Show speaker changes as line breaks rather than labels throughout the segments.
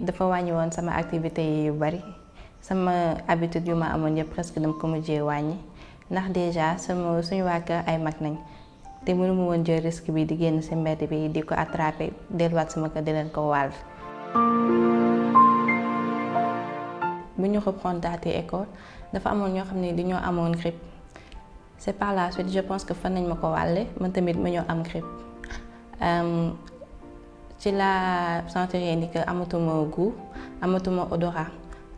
dafa wàññi woon sama activité yu bari sama habitude yu ma amoon yëpp presque dama ko mujjee wàññi ndax déjà suñu waa kër ay mag nañ te mënuma woon jël risque bi di génn ci mbedd bi di ko attraper delluwaat sama kër di leen ko wàll. bu ñu reprendre école dafa amoon ñoo xam ne dañoo amoon grippe c'est par la suite je pense que fan nañ ma ko wàlle man tamit ma ñoo am grippe ci la sentir ni que amatuma goût amatuma odorat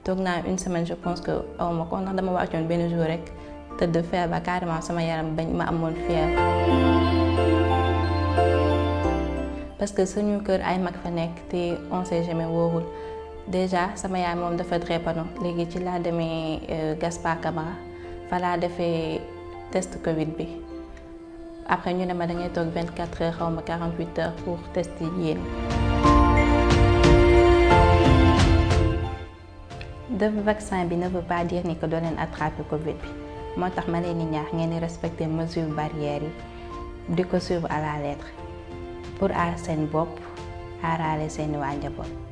toog naa une semaine je pense que awma ko ndax dama wàccoon benn jour rek tëdd feebar carrément sama yaram bañ ma amoon fièvre parce que suñu kër ay mag fa nekk te on sait jamais wóorul. Déjà sama yaay moom dafa drépano léegi ci laa demee Gaspard Camara fa laa defee test Covid bi après ñu ne ma da ngay toog 24 heures xaw ma 48 heures pour test yi yéen. def vaccin bi ne veut pas dire ni que doo leen attraper Covid bi moo tax ma leen di ñaax ngeen di respecter mesures barrières yi di ko suivre à la lettre pour aar seen bopp aaraale seeni waa njaboot.